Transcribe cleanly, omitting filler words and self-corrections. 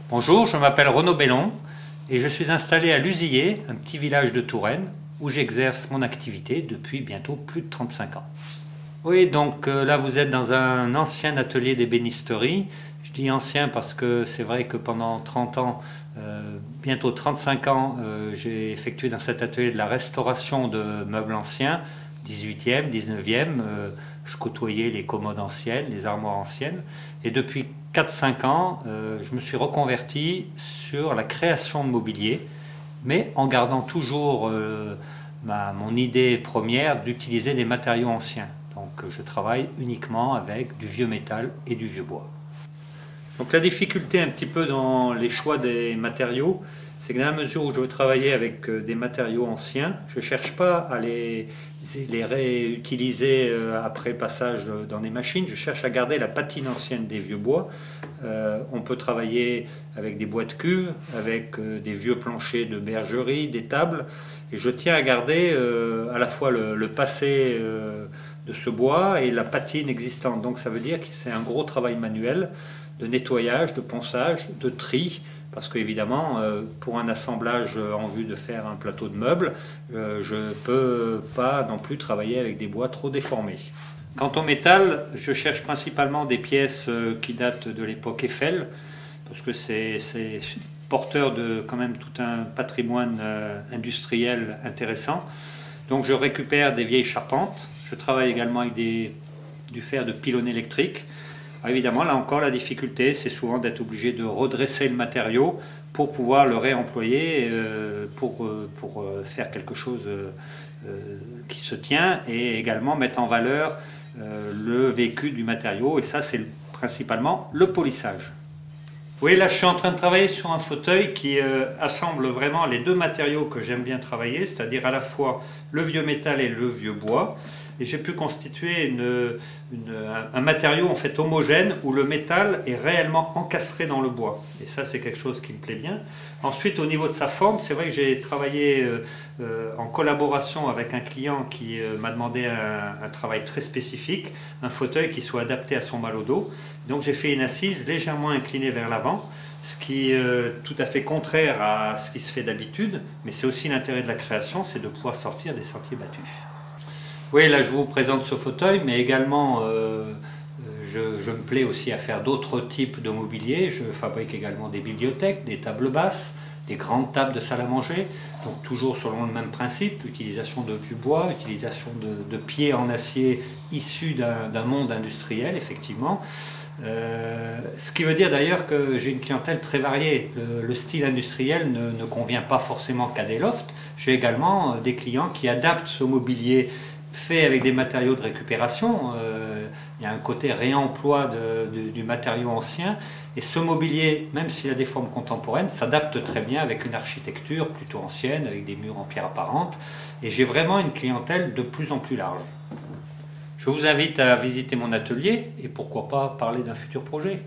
Bonjour, je m'appelle Renaud Bellon et je suis installé à Luzier, un petit village de Touraine, où j'exerce mon activité depuis bientôt plus de 35 ans. Oui, donc là vous êtes dans un ancien atelier d'ébénisterie. Je dis ancien parce que c'est vrai que pendant 30 ans, bientôt 35 ans, j'ai effectué dans cet atelier de la restauration de meubles anciens, 18e, 19e. Je côtoyais les commodes anciennes, les armoires anciennes. Et depuis 4-5 ans, je me suis reconverti sur la création de mobilier, mais en gardant toujours mon idée première d'utiliser des matériaux anciens. Donc je travaille uniquement avec du vieux métal et du vieux bois. Donc la difficulté un petit peu dans les choix des matériaux, c'est que dans la mesure où je veux travailler avec des matériaux anciens, je ne cherche pas à les réutiliser après passage dans des machines, je cherche à garder la patine ancienne des vieux bois. On peut travailler avec des bois de cuve, avec des vieux planchers de bergerie, des tables, et je tiens à garder à la fois le passé de ce bois et la patine existante. Donc ça veut dire que c'est un gros travail manuel de nettoyage, de ponçage, de tri, parce qu'évidemment, pour un assemblage en vue de faire un plateau de meubles, je ne peux pas non plus travailler avec des bois trop déformés. Quant au métal, je cherche principalement des pièces qui datent de l'époque Eiffel, parce que c'est porteur de quand même tout un patrimoine industriel intéressant. Donc je récupère des vieilles charpentes, je travaille également avec du fer de pylône électrique. Alors évidemment, là encore, la difficulté, c'est souvent d'être obligé de redresser le matériau pour pouvoir le réemployer, pour faire quelque chose qui se tient, et également mettre en valeur le vécu du matériau, et ça c'est principalement le polissage. Oui, là je suis en train de travailler sur un fauteuil qui assemble vraiment les deux matériaux que j'aime bien travailler, c'est-à-dire à la fois le vieux métal et le vieux bois. Et j'ai pu constituer un matériau en fait homogène où le métal est réellement encastré dans le bois. Et ça c'est quelque chose qui me plaît bien. Ensuite au niveau de sa forme, c'est vrai que j'ai travaillé en collaboration avec un client qui m'a demandé un travail très spécifique, un fauteuil qui soit adapté à son mal au dos. Donc j'ai fait une assise légèrement inclinée vers l'avant, ce qui est tout à fait contraire à ce qui se fait d'habitude, mais c'est aussi l'intérêt de la création, c'est de pouvoir sortir des sentiers battus. Oui, là je vous présente ce fauteuil, mais également je me plais aussi à faire d'autres types de mobilier. Je fabrique également des bibliothèques, des tables basses, des grandes tables de salle à manger, donc toujours selon le même principe, utilisation de vieux bois, utilisation de pieds en acier issus d'un monde industriel, effectivement. Ce qui veut dire d'ailleurs que j'ai une clientèle très variée. Le style industriel ne convient pas forcément qu'à des lofts. J'ai également des clients qui adaptent ce mobilier fait avec des matériaux de récupération. Il y a un côté réemploi du matériau ancien, et ce mobilier, même s'il a des formes contemporaines, s'adapte très bien avec une architecture plutôt ancienne, avec des murs en pierre apparente, et j'ai vraiment une clientèle de plus en plus large. Je vous invite à visiter mon atelier et pourquoi pas parler d'un futur projet.